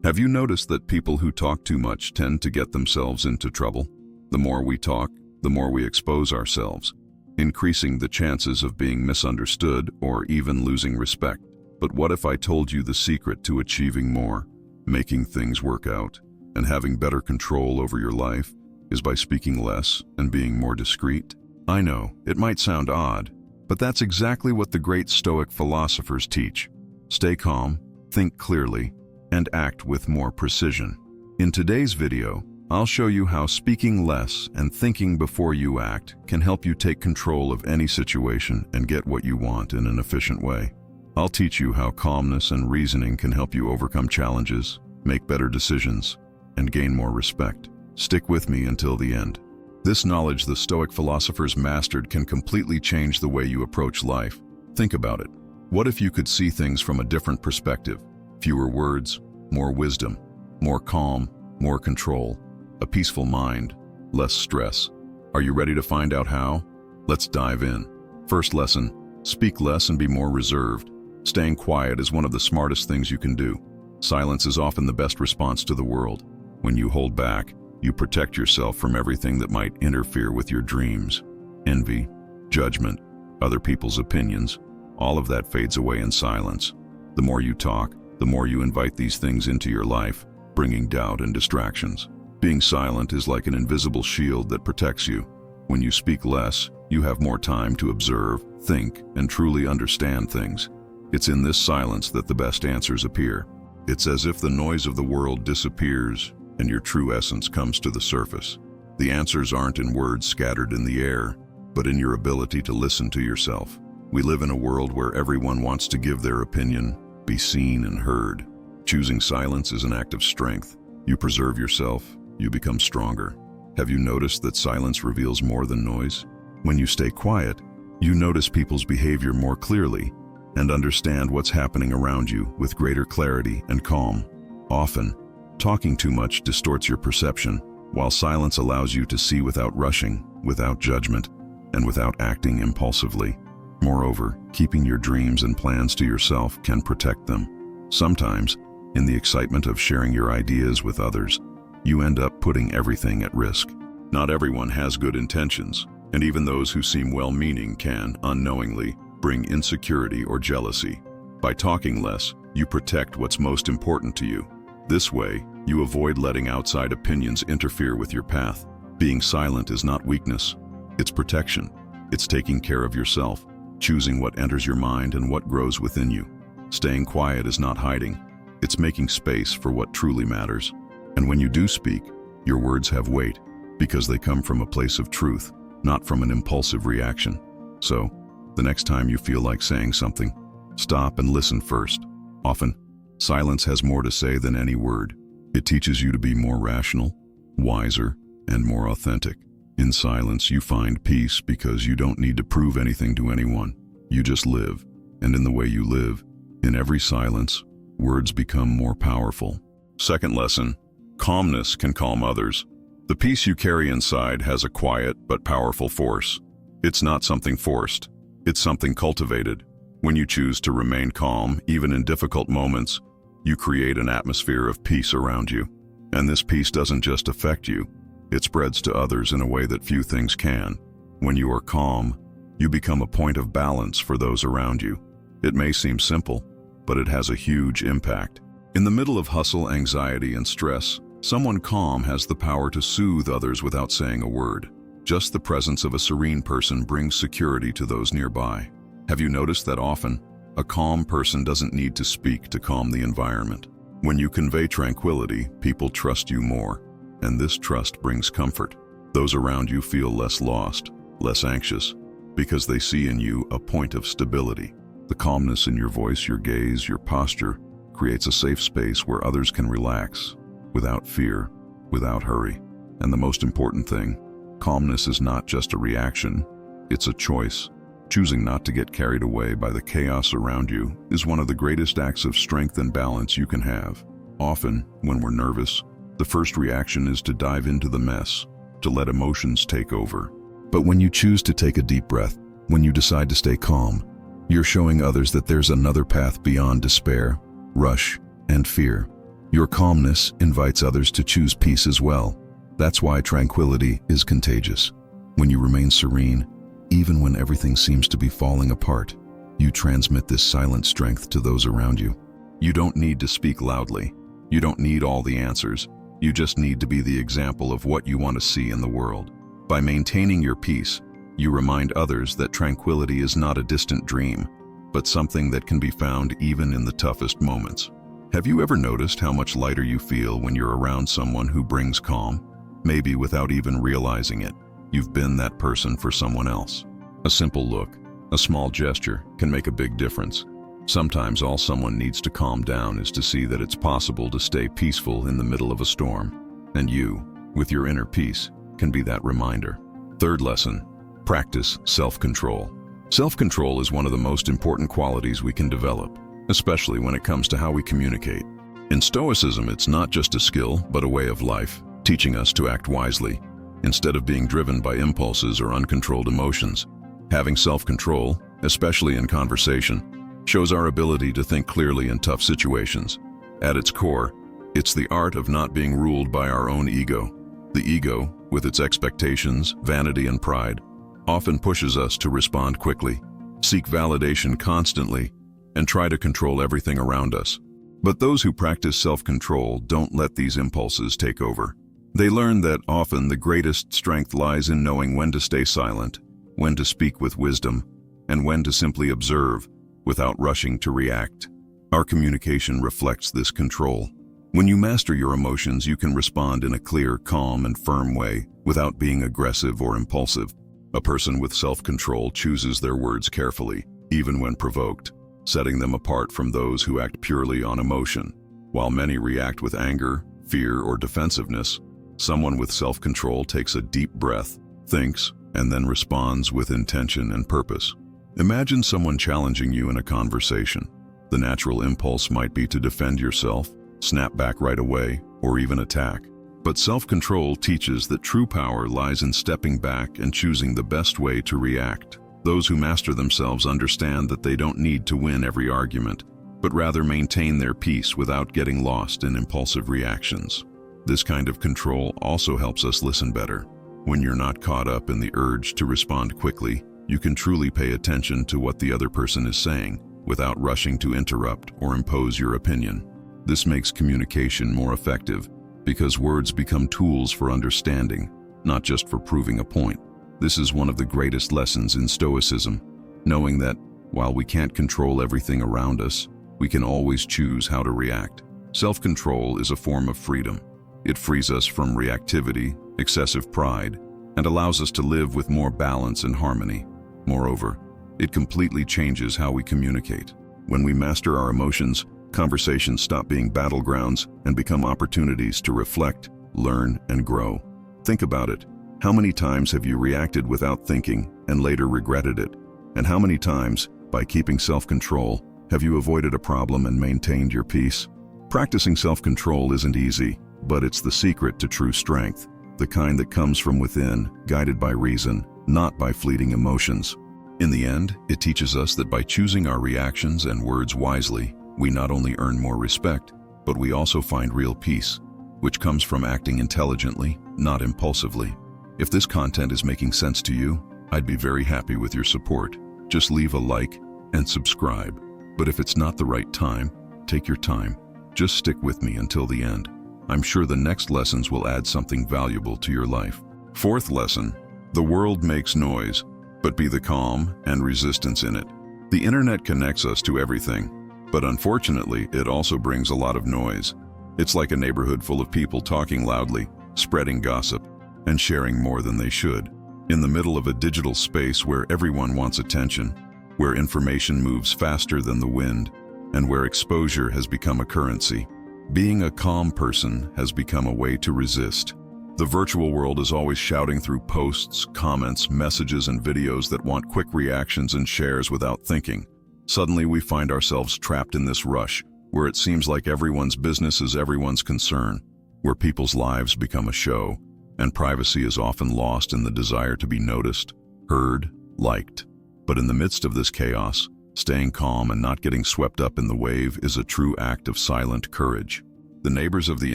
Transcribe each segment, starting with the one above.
Have you noticed that people who talk too much tend to get themselves into trouble? The more we talk, the more we expose ourselves, increasing the chances of being misunderstood or even losing respect. But what if I told you the secret to achieving more, making things work out, and having better control over your life is by speaking less and being more discreet? I know, it might sound odd, but that's exactly what the great Stoic philosophers teach. Stay calm, think clearly, and act with more precision. In today's video, I'll show you how speaking less and thinking before you act can help you take control of any situation and get what you want in an efficient way. I'll teach you how calmness and reasoning can help you overcome challenges, make better decisions, and gain more respect. Stick with me until the end. This knowledge the Stoic philosophers mastered can completely change the way you approach life. Think about it. What if you could see things from a different perspective? Fewer words, more wisdom, more calm, more control, a peaceful mind, less stress. Are you ready to find out how? Let's dive in. First lesson, speak less and be more reserved. Staying quiet is one of the smartest things you can do. Silence is often the best response to the world. When you hold back, you protect yourself from everything that might interfere with your dreams. Envy, judgment, other people's opinions, all of that fades away in silence. The more you talk, the more you invite these things into your life, bringing doubt and distractions. Being silent is like an invisible shield that protects you. When you speak less, you have more time to observe, think, and truly understand things. It's in this silence that the best answers appear. It's as if the noise of the world disappears and your true essence comes to the surface. The answers aren't in words scattered in the air, but in your ability to listen to yourself. We live in a world where everyone wants to give their opinion, be seen and heard. Choosing silence is an act of strength. You preserve yourself, you become stronger. Have you noticed that silence reveals more than noise? When you stay quiet, you notice people's behavior more clearly and understand what's happening around you with greater clarity and calm. Often, talking too much distorts your perception, while silence allows you to see without rushing, without judgment, and without acting impulsively. Moreover, keeping your dreams and plans to yourself can protect them. Sometimes, in the excitement of sharing your ideas with others, you end up putting everything at risk. Not everyone has good intentions, and even those who seem well-meaning can, unknowingly, bring insecurity or jealousy. By talking less, you protect what's most important to you. This way, you avoid letting outside opinions interfere with your path. Being silent is not weakness, it's protection. It's taking care of yourself, choosing what enters your mind and what grows within you. Staying quiet is not hiding, it's making space for what truly matters. And when you do speak, your words have weight, because they come from a place of truth, not from an impulsive reaction. So, the next time you feel like saying something, stop and listen first. Often, silence has more to say than any word. It teaches you to be more rational, wiser, and more authentic. In silence, you find peace because you don't need to prove anything to anyone. You just live, and in the way you live, in every silence, words become more powerful. Second lesson, calmness can calm others. The peace you carry inside has a quiet but powerful force. It's not something forced, it's something cultivated. When you choose to remain calm, even in difficult moments, you create an atmosphere of peace around you. And this peace doesn't just affect you, it spreads to others in a way that few things can. When you are calm, you become a point of balance for those around you. It may seem simple, but it has a huge impact. In the middle of hustle, anxiety, and stress, someone calm has the power to soothe others without saying a word. Just the presence of a serene person brings security to those nearby. Have you noticed that often, a calm person doesn't need to speak to calm the environment? When you convey tranquility, people trust you more, and this trust brings comfort. Those around you feel less lost, less anxious, because they see in you a point of stability. The calmness in your voice, your gaze, your posture creates a safe space where others can relax, without fear, without hurry. And the most important thing, calmness is not just a reaction, it's a choice. Choosing not to get carried away by the chaos around you is one of the greatest acts of strength and balance you can have. Often, when we're nervous, the first reaction is to dive into the mess, to let emotions take over. But when you choose to take a deep breath, when you decide to stay calm, you're showing others that there's another path beyond despair, rush, and fear. Your calmness invites others to choose peace as well. That's why tranquility is contagious. When you remain serene, even when everything seems to be falling apart, you transmit this silent strength to those around you. You don't need to speak loudly. You don't need all the answers. You just need to be the example of what you want to see in the world. By maintaining your peace, you remind others that tranquility is not a distant dream, but something that can be found even in the toughest moments. Have you ever noticed how much lighter you feel when you're around someone who brings calm? Maybe without even realizing it, you've been that person for someone else. A simple look, a small gesture can make a big difference. Sometimes all someone needs to calm down is to see that it's possible to stay peaceful in the middle of a storm. And you, with your inner peace, can be that reminder. Third lesson, practice self-control. Self-control is one of the most important qualities we can develop, especially when it comes to how we communicate. In Stoicism, it's not just a skill, but a way of life, teaching us to act wisely, instead of being driven by impulses or uncontrolled emotions. Having self-control, especially in conversation, shows our ability to think clearly in tough situations. At its core, it's the art of not being ruled by our own ego. The ego, with its expectations, vanity, and pride, often pushes us to respond quickly, seek validation constantly, and try to control everything around us. But those who practice self-control don't let these impulses take over. They learn that often the greatest strength lies in knowing when to stay silent, when to speak with wisdom, and when to simply observe without rushing to react. Our communication reflects this control. When you master your emotions, you can respond in a clear, calm, and firm way without being aggressive or impulsive. A person with self-control chooses their words carefully, even when provoked, setting them apart from those who act purely on emotion. While many react with anger, fear, or defensiveness, someone with self-control takes a deep breath, thinks, and then responds with intention and purpose. Imagine someone challenging you in a conversation. The natural impulse might be to defend yourself, snap back right away, or even attack. But self-control teaches that true power lies in stepping back and choosing the best way to react. Those who master themselves understand that they don't need to win every argument, but rather maintain their peace without getting lost in impulsive reactions. This kind of control also helps us listen better. When you're not caught up in the urge to respond quickly, you can truly pay attention to what the other person is saying without rushing to interrupt or impose your opinion. This makes communication more effective because words become tools for understanding, not just for proving a point. This is one of the greatest lessons in Stoicism, knowing that while we can't control everything around us, we can always choose how to react. Self-control is a form of freedom. It frees us from reactivity, excessive pride, and allows us to live with more balance and harmony. Moreover, it completely changes how we communicate. When we master our emotions, conversations stop being battlegrounds and become opportunities to reflect, learn, and grow. Think about it. How many times have you reacted without thinking and later regretted it? And how many times, by keeping self-control, have you avoided a problem and maintained your peace? Practicing self-control isn't easy, but it's the secret to true strength, the kind that comes from within, guided by reason, not by fleeting emotions. In the end, it teaches us that by choosing our reactions and words wisely, we not only earn more respect, but we also find real peace, which comes from acting intelligently, not impulsively. If this content is making sense to you, I'd be very happy with your support. Just leave a like and subscribe. But if it's not the right time, take your time. Just stick with me until the end. I'm sure the next lessons will add something valuable to your life. Fourth lesson, the world makes noise, but be the calm and resistance in it. The internet connects us to everything, but unfortunately, it also brings a lot of noise. It's like a neighborhood full of people talking loudly, spreading gossip, and sharing more than they should. In the middle of a digital space where everyone wants attention, where information moves faster than the wind, and where exposure has become a currency, being a calm person has become a way to resist. The virtual world is always shouting through posts, comments, messages, and videos that want quick reactions and shares without thinking. Suddenly we find ourselves trapped in this rush, where it seems like everyone's business is everyone's concern, where people's lives become a show, and privacy is often lost in the desire to be noticed, heard, liked. But in the midst of this chaos, staying calm and not getting swept up in the wave is a true act of silent courage. The neighbors of the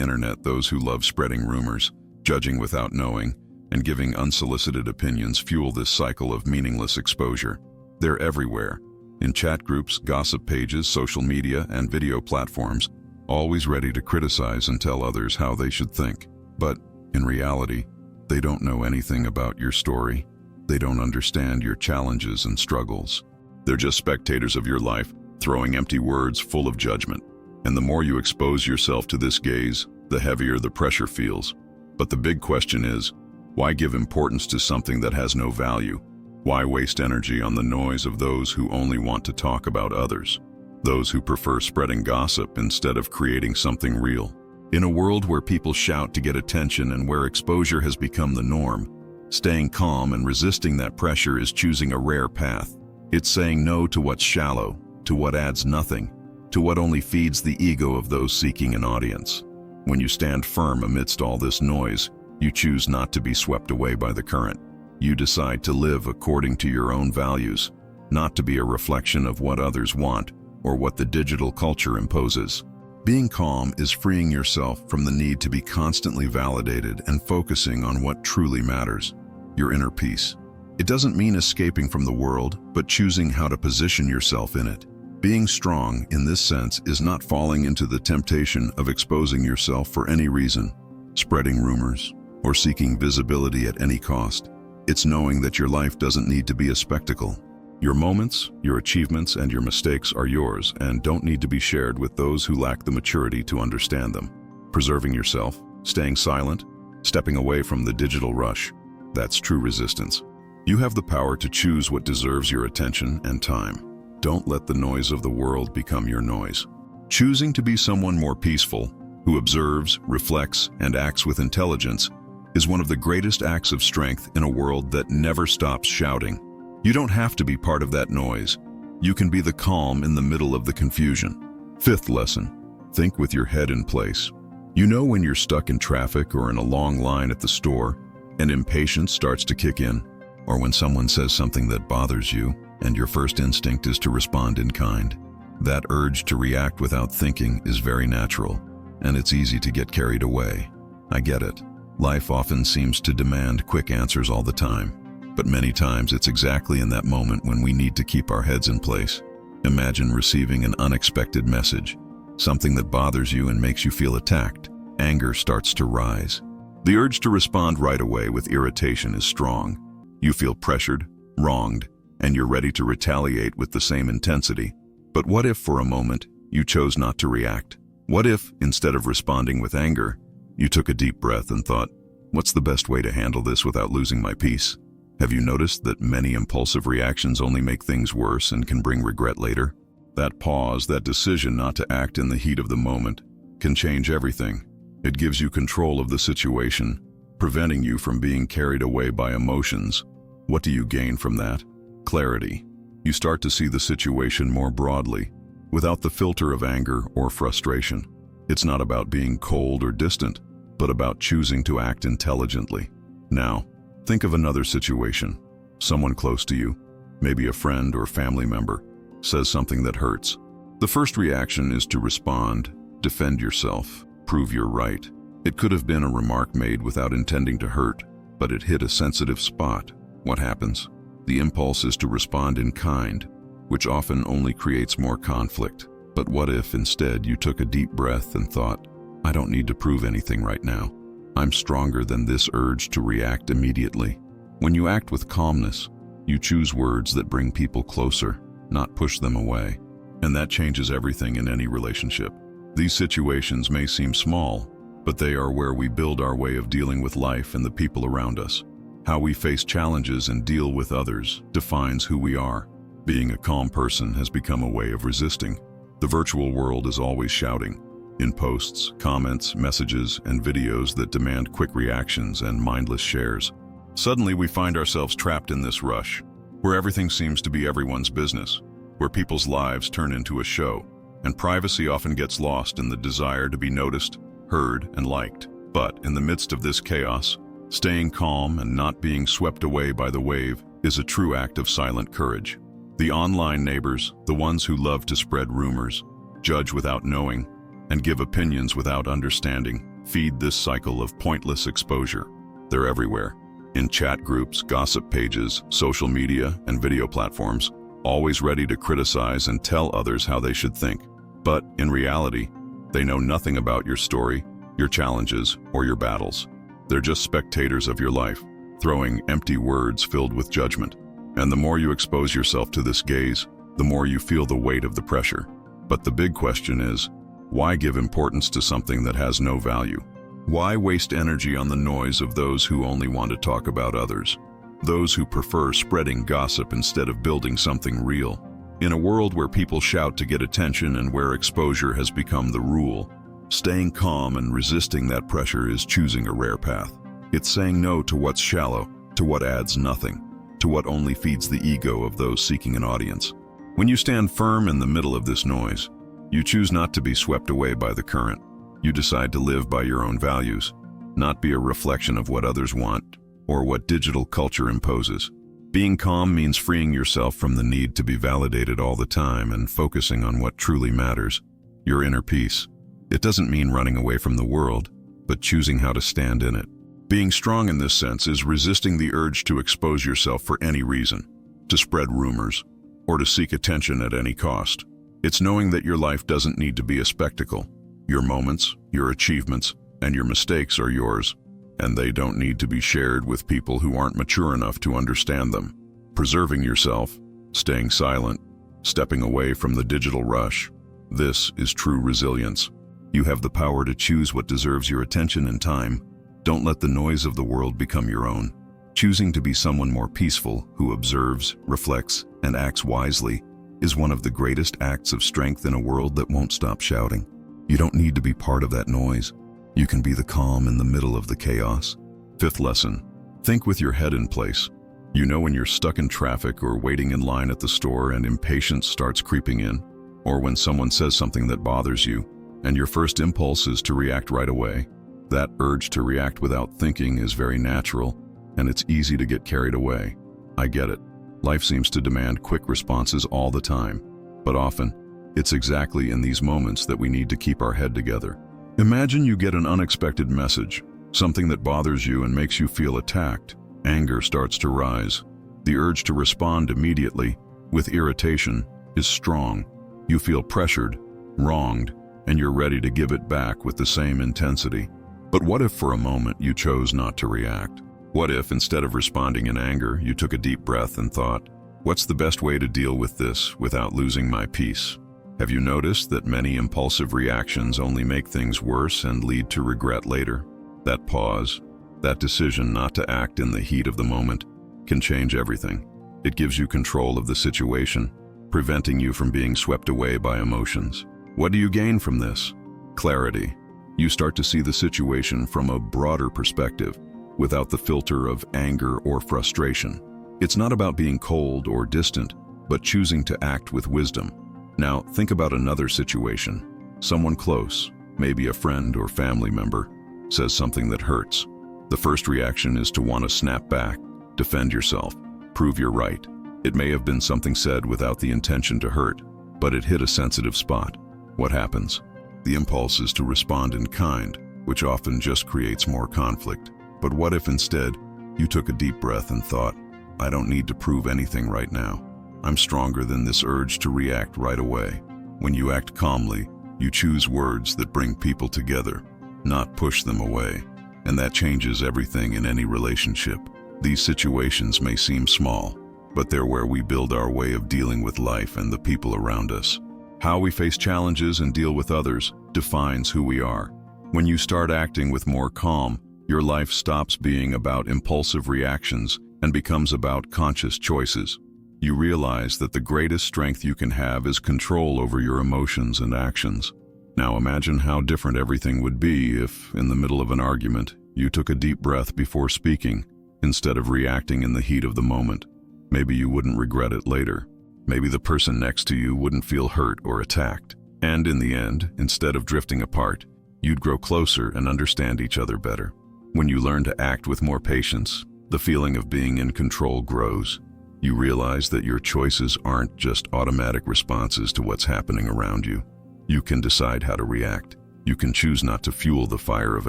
internet, those who love spreading rumors, judging without knowing, and giving unsolicited opinions, fuel this cycle of meaningless exposure. They're everywhere, in chat groups, gossip pages, social media, and video platforms, always ready to criticize and tell others how they should think. But, in reality, they don't know anything about your story. They don't understand your challenges and struggles. They're just spectators of your life, throwing empty words full of judgment. And the more you expose yourself to this gaze, the heavier the pressure feels. But the big question is, why give importance to something that has no value? Why waste energy on the noise of those who only want to talk about others? Those who prefer spreading gossip instead of creating something real? In a world where people shout to get attention and where exposure has become the norm, staying calm and resisting that pressure is choosing a rare path. It's saying no to what's shallow, to what adds nothing, to what only feeds the ego of those seeking an audience. When you stand firm amidst all this noise, you choose not to be swept away by the current. You decide to live according to your own values, not to be a reflection of what others want or what the digital culture imposes. Being calm is freeing yourself from the need to be constantly validated and focusing on what truly matters, your inner peace. It doesn't mean escaping from the world, but choosing how to position yourself in it. Being strong, in this sense, is not falling into the temptation of exposing yourself for any reason, spreading rumors, or seeking visibility at any cost. It's knowing that your life doesn't need to be a spectacle. Your moments, your achievements, and your mistakes are yours and don't need to be shared with those who lack the maturity to understand them. Preserving yourself, staying silent, stepping away from the digital rush, that's true resistance. You have the power to choose what deserves your attention and time. Don't let the noise of the world become your noise. Choosing to be someone more peaceful, who observes, reflects, and acts with intelligence, is one of the greatest acts of strength in a world that never stops shouting. You don't have to be part of that noise. You can be the calm in the middle of the confusion. Fifth lesson, think with your head in place. You know when you're stuck in traffic or in a long line at the store, and impatience starts to kick in, or when someone says something that bothers you, and your first instinct is to respond in kind. That urge to react without thinking is very natural, and it's easy to get carried away. I get it. Life often seems to demand quick answers all the time, but many times it's exactly in that moment when we need to keep our heads in place. Imagine receiving an unexpected message, something that bothers you and makes you feel attacked. Anger starts to rise. The urge to respond right away with irritation is strong. You feel pressured, wronged, and you're ready to retaliate with the same intensity. But what if, for a moment, you chose not to react? What if, instead of responding with anger, you took a deep breath and thought, what's the best way to handle this without losing my peace? Have you noticed that many impulsive reactions only make things worse and can bring regret later? That pause, that decision not to act in the heat of the moment, can change everything. It gives you control of the situation, preventing you from being carried away by emotions. What do you gain from that? Clarity. You start to see the situation more broadly, without the filter of anger or frustration. It's not about being cold or distant, but about choosing to act intelligently. Now, think of another situation. Someone close to you, maybe a friend or family member, says something that hurts. The first reaction is to respond, defend yourself, prove you're right. It could have been a remark made without intending to hurt, but it hit a sensitive spot. What happens? The impulse is to respond in kind, which often only creates more conflict. But what if instead you took a deep breath and thought, I don't need to prove anything right now. I'm stronger than this urge to react immediately. When you act with calmness, you choose words that bring people closer, not push them away. And that changes everything in any relationship. These situations may seem small, but they are where we build our way of dealing with life and the people around us. How we face challenges and deal with others defines who we are. Being a calm person has become a way of resisting. The virtual world is always shouting, in posts, comments, messages, and videos that demand quick reactions and mindless shares. Suddenly we find ourselves trapped in this rush, where everything seems to be everyone's business, where people's lives turn into a show, and privacy often gets lost in the desire to be noticed, heard, and liked. But in the midst of this chaos, staying calm and not being swept away by the wave is a true act of silent courage. The online neighbors, the ones who love to spread rumors, judge without knowing, and give opinions without understanding feed this cycle of pointless exposure. They're everywhere. In chat groups, gossip pages, social media, and video platforms, always ready to criticize and tell others how they should think. But in reality, they know nothing about your story, your challenges, or your battles. They're just spectators of your life, throwing empty words filled with judgment. And the more you expose yourself to this gaze, the more you feel the weight of the pressure. But the big question is, why give importance to something that has no value? Why waste energy on the noise of those who only want to talk about others? Those who prefer spreading gossip instead of building something real? In a world where people shout to get attention and where exposure has become the rule, staying calm and resisting that pressure is choosing a rare path. It's saying no to what's shallow, to what adds nothing, to what only feeds the ego of those seeking an audience. When you stand firm in the middle of this noise, you choose not to be swept away by the current. You decide to live by your own values, not be a reflection of what others want or what digital culture imposes. Being calm means freeing yourself from the need to be validated all the time and focusing on what truly matters, your inner peace. It doesn't mean running away from the world, but choosing how to stand in it. Being strong in this sense is resisting the urge to expose yourself for any reason, to spread rumors, or to seek attention at any cost. It's knowing that your life doesn't need to be a spectacle. Your moments, your achievements, and your mistakes are yours, and they don't need to be shared with people who aren't mature enough to understand them. Preserving yourself, staying silent, stepping away from the digital rush, this is true resilience. You have the power to choose what deserves your attention and time. Don't let the noise of the world become your own. Choosing to be someone more peaceful, who observes, reflects, and acts wisely, is one of the greatest acts of strength in a world that won't stop shouting. You don't need to be part of that noise. You can be the calm in the middle of the chaos. Fifth lesson, think with your head in place. You know when you're stuck in traffic or waiting in line at the store and impatience starts creeping in, or when someone says something that bothers you, and your first impulse is to react right away. That urge to react without thinking is very natural, and it's easy to get carried away. I get it. Life seems to demand quick responses all the time, but often, it's exactly in these moments that we need to keep our head together. Imagine you get an unexpected message, something that bothers you and makes you feel attacked. Anger starts to rise. The urge to respond immediately, with irritation, is strong. You feel pressured, wronged, and you're ready to give it back with the same intensity. But what if for a moment you chose not to react? What if, instead of responding in anger, you took a deep breath and thought, what's the best way to deal with this without losing my peace? Have you noticed that many impulsive reactions only make things worse and lead to regret later? That pause, that decision not to act in the heat of the moment, can change everything. It gives you control of the situation, preventing you from being swept away by emotions. What do you gain from this? Clarity. You start to see the situation from a broader perspective, without the filter of anger or frustration. It's not about being cold or distant, but choosing to act with wisdom. Now, think about another situation. Someone close, maybe a friend or family member, says something that hurts. The first reaction is to want to snap back, defend yourself, prove you're right. It may have been something said without the intention to hurt, but it hit a sensitive spot. What happens? The impulse is to respond in kind, which often just creates more conflict. But what if instead, you took a deep breath and thought, I don't need to prove anything right now. I'm stronger than this urge to react right away. When you act calmly, you choose words that bring people together, not push them away. And that changes everything in any relationship. These situations may seem small, but they're where we build our way of dealing with life and the people around us. How we face challenges and deal with others defines who we are. When you start acting with more calm, your life stops being about impulsive reactions and becomes about conscious choices. You realize that the greatest strength you can have is control over your emotions and actions. Now imagine how different everything would be if, in the middle of an argument, you took a deep breath before speaking, instead of reacting in the heat of the moment. Maybe you wouldn't regret it later. Maybe the person next to you wouldn't feel hurt or attacked. And in the end, instead of drifting apart, you'd grow closer and understand each other better. When you learn to act with more patience, the feeling of being in control grows. You realize that your choices aren't just automatic responses to what's happening around you. You can decide how to react. You can choose not to fuel the fire of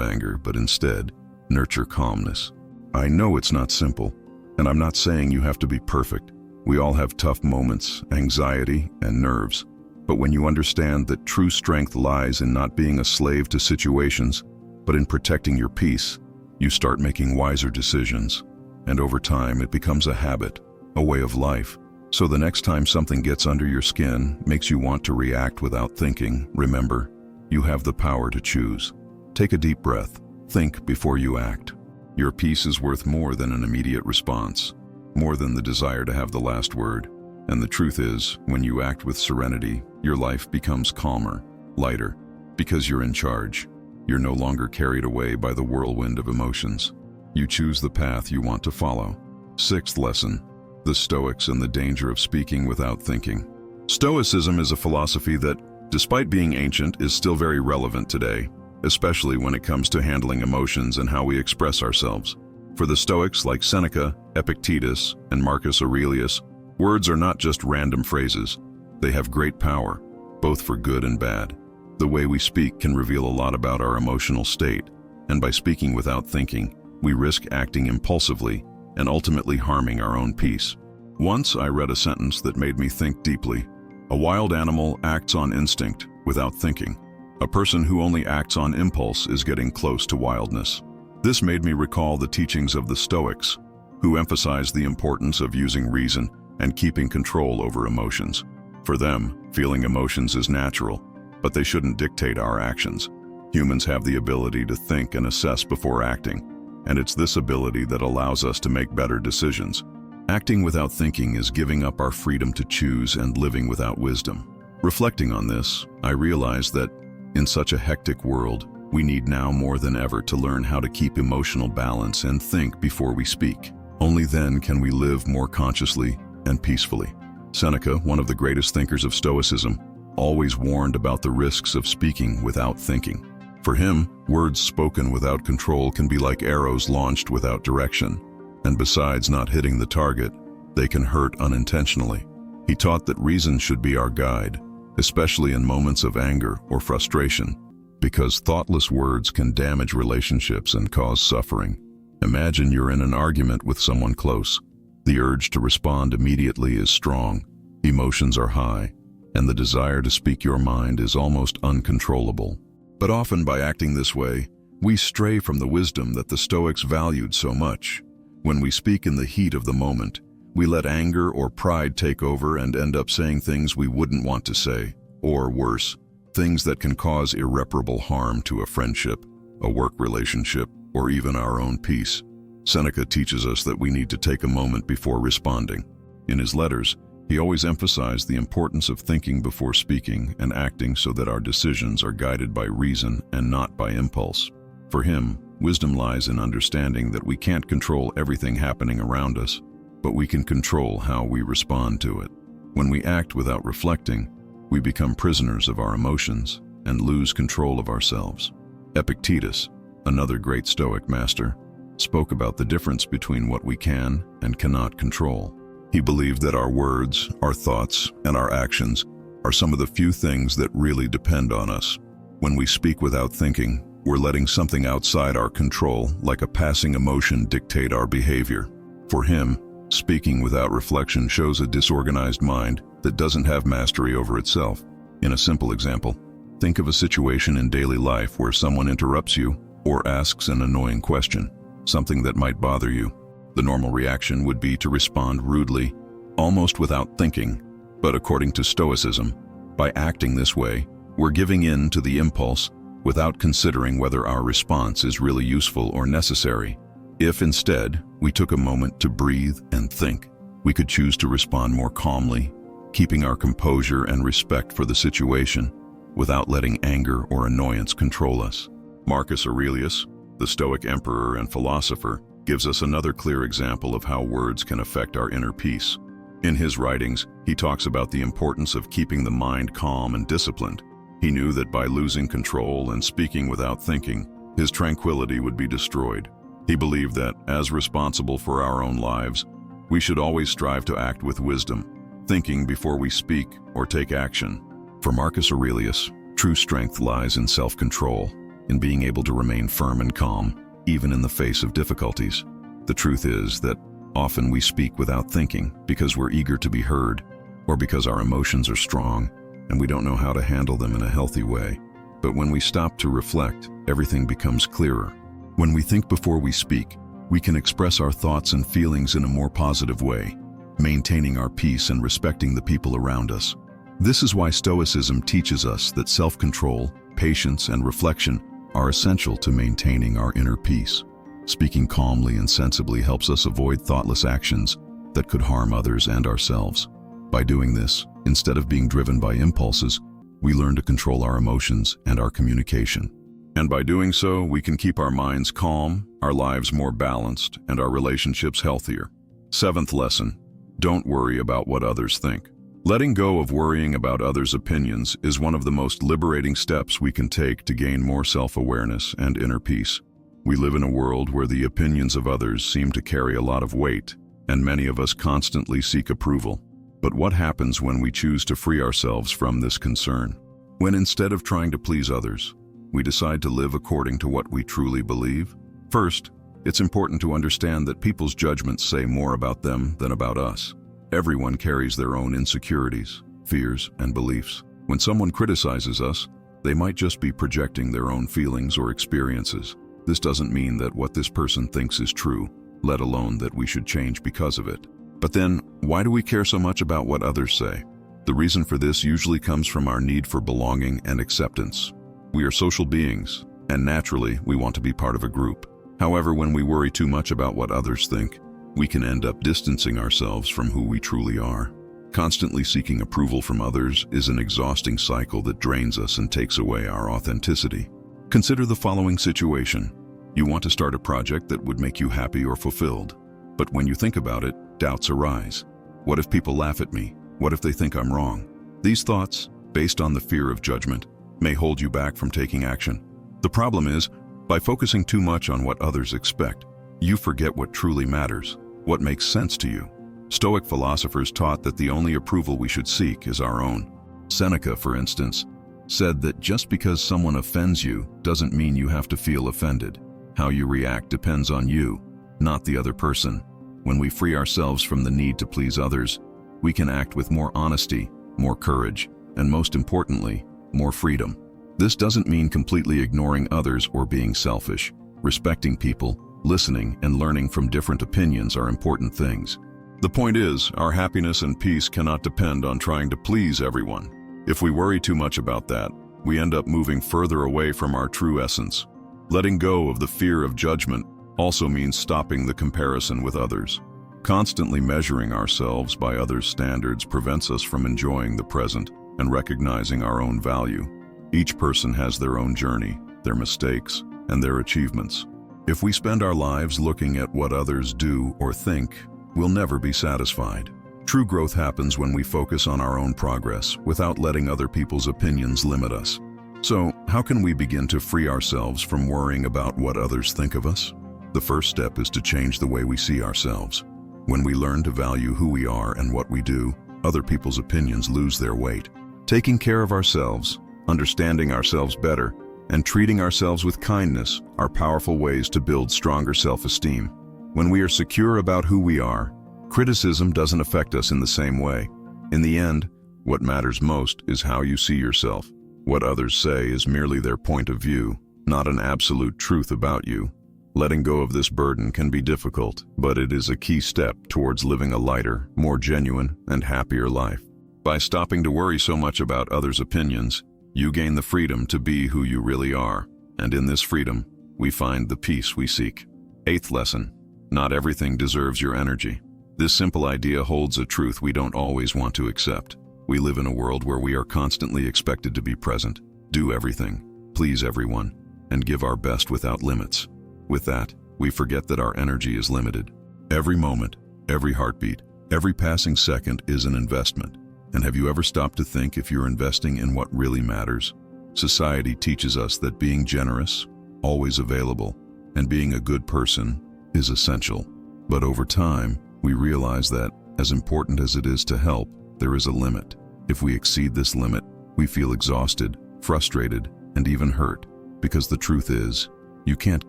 anger, but instead, nurture calmness. I know it's not simple, and I'm not saying you have to be perfect. We all have tough moments, anxiety, and nerves. But when you understand that true strength lies in not being a slave to situations, but in protecting your peace, you start making wiser decisions. And over time, it becomes a habit, a way of life. So the next time something gets under your skin, makes you want to react without thinking, remember, you have the power to choose. Take a deep breath. Think before you act. Your peace is worth more than an immediate response, more than the desire to have the last word. And the truth is, when you act with serenity, your life becomes calmer, lighter, because you're in charge. You're no longer carried away by the whirlwind of emotions. You choose the path you want to follow. Sixth lesson, the Stoics and the danger of speaking without thinking. Stoicism is a philosophy that, despite being ancient, is still very relevant today, especially when it comes to handling emotions and how we express ourselves. For the Stoics like Seneca, Epictetus, and Marcus Aurelius, words are not just random phrases. They have great power, both for good and bad. The way we speak can reveal a lot about our emotional state, and by speaking without thinking, we risk acting impulsively and ultimately harming our own peace. Once I read a sentence that made me think deeply. A wild animal acts on instinct without thinking. A person who only acts on impulse is getting close to wildness. This made me recall the teachings of the Stoics, who emphasized the importance of using reason and keeping control over emotions. For them, feeling emotions is natural, but they shouldn't dictate our actions. Humans have the ability to think and assess before acting, and it's this ability that allows us to make better decisions. Acting without thinking is giving up our freedom to choose and living without wisdom. Reflecting on this, I realized that in such a hectic world, we need now more than ever to learn how to keep emotional balance and think before we speak. Only then can we live more consciously and peacefully. Seneca, one of the greatest thinkers of Stoicism, always warned about the risks of speaking without thinking. For him, words spoken without control can be like arrows launched without direction, and besides not hitting the target, they can hurt unintentionally. He taught that reason should be our guide, especially in moments of anger or frustration, because thoughtless words can damage relationships and cause suffering. Imagine you're in an argument with someone close. The urge to respond immediately is strong, emotions are high, and the desire to speak your mind is almost uncontrollable. But often by acting this way, we stray from the wisdom that the Stoics valued so much. When we speak in the heat of the moment, we let anger or pride take over and end up saying things we wouldn't want to say, or worse, things that can cause irreparable harm to a friendship, a work relationship, or even our own peace. Seneca teaches us that we need to take a moment before responding. In his letters, he always emphasized the importance of thinking before speaking and acting so that our decisions are guided by reason and not by impulse. For him, wisdom lies in understanding that we can't control everything happening around us, but we can control how we respond to it. When we act without reflecting, we become prisoners of our emotions and lose control of ourselves. Epictetus, another great Stoic master, spoke about the difference between what we can and cannot control. He believed that our words, our thoughts, and our actions are some of the few things that really depend on us. When we speak without thinking, we're letting something outside our control, like a passing emotion, dictate our behavior. For him, speaking without reflection shows a disorganized mind that doesn't have mastery over itself. In a simple example, think of a situation in daily life where someone interrupts you or asks an annoying question, something that might bother you. The normal reaction would be to respond rudely, almost without thinking. But according to Stoicism, by acting this way, we're giving in to the impulse without considering whether our response is really useful or necessary. If instead, we took a moment to breathe and think, we could choose to respond more calmly, keeping our composure and respect for the situation, without letting anger or annoyance control us. Marcus Aurelius, the Stoic emperor and philosopher, gives us another clear example of how words can affect our inner peace. In his writings, he talks about the importance of keeping the mind calm and disciplined. He knew that by losing control and speaking without thinking, his tranquility would be destroyed. He believed that, as responsible for our own lives, we should always strive to act with wisdom, thinking before we speak or take action. For Marcus Aurelius, True strength lies in self-control, in being able to remain firm and calm, even in the face of difficulties. The truth is that often we speak without thinking because we're eager to be heard, or because our emotions are strong and we don't know how to handle them in a healthy way. But when we stop to reflect, everything becomes clearer. When we think before we speak, we can express our thoughts and feelings in a more positive way, maintaining our peace and respecting the people around us. This is why Stoicism teaches us that self-control, patience, and reflection are essential to maintaining our inner peace. Speaking calmly and sensibly helps us avoid thoughtless actions that could harm others and ourselves. By doing this, instead of being driven by impulses, we learn to control our emotions and our communication. And by doing so, we can keep our minds calm, our lives more balanced, and our relationships healthier. Seventh lesson: don't worry about what others think. Letting go of worrying about others' opinions is one of the most liberating steps we can take to gain more self-awareness and inner peace. We live in a world where the opinions of others seem to carry a lot of weight, and many of us constantly seek approval. But what happens when we choose to free ourselves from this concern? When instead of trying to please others, we decide to live according to what we truly believe? First, it's important to understand that people's judgments say more about them than about us. Everyone carries their own insecurities, fears, and beliefs. When someone criticizes us, they might just be projecting their own feelings or experiences. This doesn't mean that what this person thinks is true, let alone that we should change because of it. But then, why do we care so much about what others say? The reason for this usually comes from our need for belonging and acceptance. We are social beings, and naturally, we want to be part of a group. However, when we worry too much about what others think, we can end up distancing ourselves from who we truly are. Constantly seeking approval from others is an exhausting cycle that drains us and takes away our authenticity. Consider the following situation. You want to start a project that would make you happy or fulfilled. But when you think about it, doubts arise. What if people laugh at me? What if they think I'm wrong? These thoughts, based on the fear of judgment, may hold you back from taking action. The problem is, by focusing too much on what others expect, you forget what truly matters, what makes sense to you. Stoic philosophers taught that the only approval we should seek is our own. Seneca, for instance, said that just because someone offends you doesn't mean you have to feel offended. How you react depends on you, not the other person. When we free ourselves from the need to please others, we can act with more honesty, more courage, and most importantly, more freedom. This doesn't mean completely ignoring others or being selfish. Respecting people, listening, and learning from different opinions are important things. The point is, our happiness and peace cannot depend on trying to please everyone. If we worry too much about that, we end up moving further away from our true essence. Letting go of the fear of judgment also means stopping the comparison with others. Constantly measuring ourselves by others' standards prevents us from enjoying the present and recognizing our own value. Each person has their own journey, their mistakes, and their achievements. If we spend our lives looking at what others do or think, we'll never be satisfied. True growth happens when we focus on our own progress without letting other people's opinions limit us. So, how can we begin to free ourselves from worrying about what others think of us? The first step is to change the way we see ourselves. When we learn to value who we are and what we do, other people's opinions lose their weight. Taking care of ourselves, understanding ourselves better, and treating ourselves with kindness are powerful ways to build stronger self-esteem. When we are secure about who we are, criticism doesn't affect us in the same way. In the end, what matters most is how you see yourself. What others say is merely their point of view, not an absolute truth about you. Letting go of this burden can be difficult, but it is a key step towards living a lighter, more genuine, and happier life. By stopping to worry so much about others' opinions, you gain the freedom to be who you really are, and in this freedom, we find the peace we seek. Eighth lesson: not everything deserves your energy. This simple idea holds a truth we don't always want to accept. We live in a world where we are constantly expected to be present, do everything, please everyone, and give our best without limits. With that, we forget that our energy is limited. Every moment, every heartbeat, every passing second is an investment. And have you ever stopped to think if you're investing in what really matters? Society teaches us that being generous, always available, and being a good person is essential. But over time, we realize that, as important as it is to help, there is a limit. If we exceed this limit, we feel exhausted, frustrated, and even hurt, because the truth is, you can't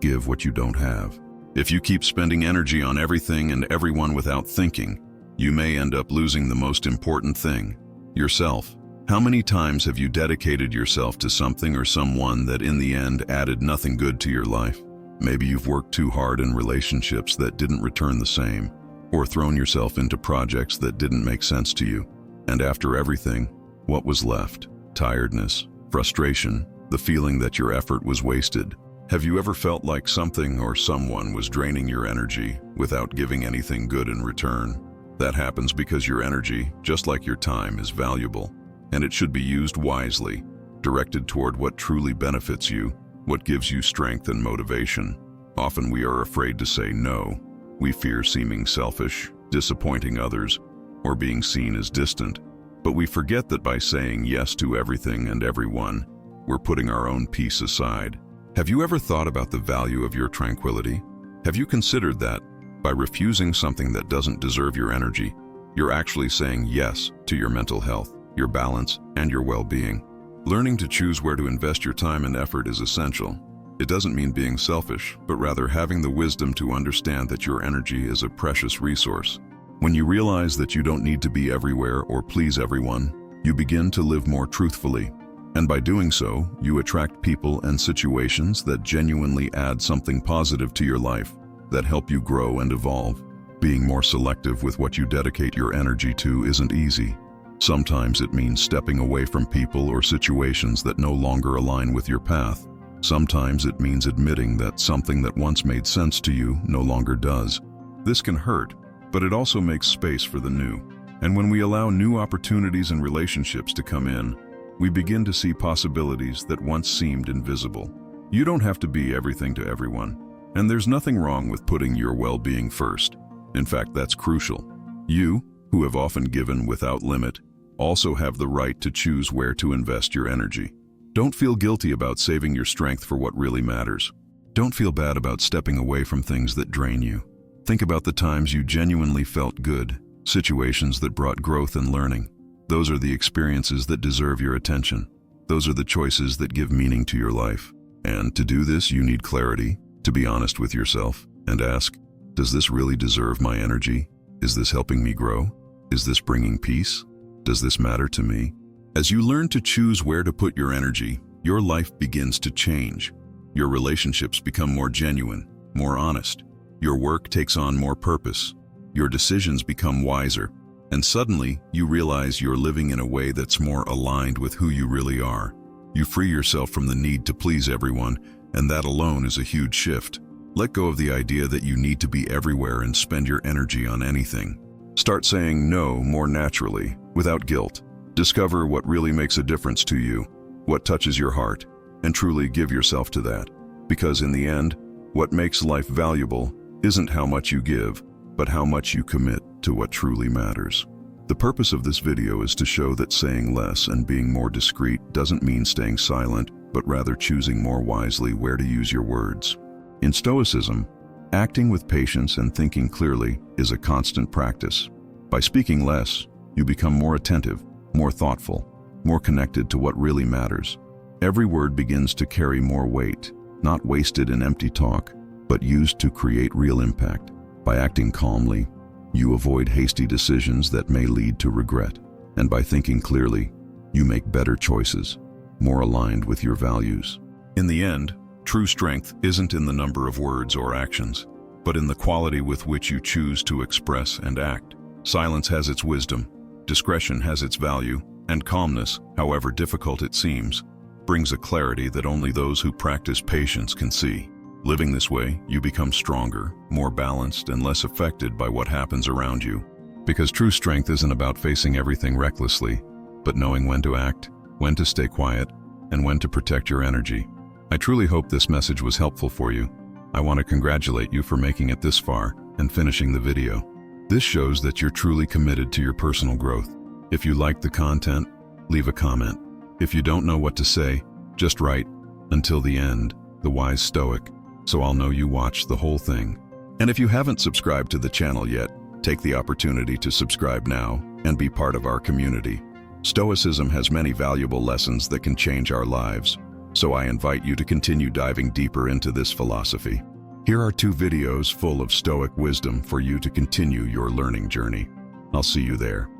give what you don't have. If you keep spending energy on everything and everyone without thinking, you may end up losing the most important thing, yourself. How many times have you dedicated yourself to something or someone that in the end added nothing good to your life? Maybe you've worked too hard in relationships that didn't return the same, or thrown yourself into projects that didn't make sense to you. And after everything, what was left? Tiredness, frustration, the feeling that your effort was wasted. Have you ever felt like something or someone was draining your energy without giving anything good in return? That happens because your energy, just like your time, is valuable, and it should be used wisely, directed toward what truly benefits you, what gives you strength and motivation. Often we are afraid to say no. We fear seeming selfish, disappointing others, or being seen as distant. But we forget that by saying yes to everything and everyone, we're putting our own peace aside. Have you ever thought about the value of your tranquility? Have you considered that, by refusing something that doesn't deserve your energy, you're actually saying yes to your mental health, your balance, and your well-being? Learning to choose where to invest your time and effort is essential. It doesn't mean being selfish, but rather having the wisdom to understand that your energy is a precious resource. When you realize that you don't need to be everywhere or please everyone, you begin to live more truthfully. And by doing so, you attract people and situations that genuinely add something positive to your life, that help you grow and evolve. Being more selective with what you dedicate your energy to isn't easy. Sometimes it means stepping away from people or situations that no longer align with your path. Sometimes it means admitting that something that once made sense to you no longer does. This can hurt, but it also makes space for the new. And when we allow new opportunities and relationships to come in, we begin to see possibilities that once seemed invisible. You don't have to be everything to everyone, and there's nothing wrong with putting your well-being first. In fact, that's crucial. You, who have often given without limit, also have the right to choose where to invest your energy. Don't feel guilty about saving your strength for what really matters. Don't feel bad about stepping away from things that drain you. Think about the times you genuinely felt good, situations that brought growth and learning. Those are the experiences that deserve your attention. Those are the choices that give meaning to your life. And to do this, you need clarity, to be honest with yourself, and ask, does this really deserve my energy? Is this helping me grow? Is this bringing peace? Does this matter to me? As you learn to choose where to put your energy, your life begins to change. Your relationships become more genuine, more honest. Your work takes on more purpose. Your decisions become wiser. And suddenly, you realize you're living in a way that's more aligned with who you really are. You free yourself from the need to please everyone, and that alone is a huge shift. Let go of the idea that you need to be everywhere and spend your energy on anything. Start saying no more naturally, without guilt. Discover what really makes a difference to you, what touches your heart, and truly give yourself to that. Because in the end, what makes life valuable isn't how much you give, but how much you commit to what truly matters. The purpose of this video is to show that saying less and being more discreet doesn't mean staying silent, but rather choosing more wisely where to use your words. In Stoicism, acting with patience and thinking clearly is a constant practice. By speaking less, you become more attentive, more thoughtful, more connected to what really matters. Every word begins to carry more weight, not wasted in empty talk, but used to create real impact. By acting calmly, you avoid hasty decisions that may lead to regret. And by thinking clearly, you make better choices, more aligned with your values. In the end, true strength isn't in the number of words or actions, but in the quality with which you choose to express and act. Silence has its wisdom, discretion has its value, and calmness, however difficult it seems, brings a clarity that only those who practice patience can see. Living this way, you become stronger, more balanced, and less affected by what happens around you. Because true strength isn't about facing everything recklessly, but knowing when to act, when to stay quiet, and when to protect your energy. I truly hope this message was helpful for you. I want to congratulate you for making it this far and finishing the video. This shows that you're truly committed to your personal growth. If you liked the content, leave a comment. If you don't know what to say, just write, "Until the end, the wise Stoic," so I'll know you watched the whole thing. And if you haven't subscribed to the channel yet, take the opportunity to subscribe now and be part of our community. Stoicism has many valuable lessons that can change our lives, so I invite you to continue diving deeper into this philosophy. Here are 2 videos full of Stoic wisdom for you to continue your learning journey. I'll see you there.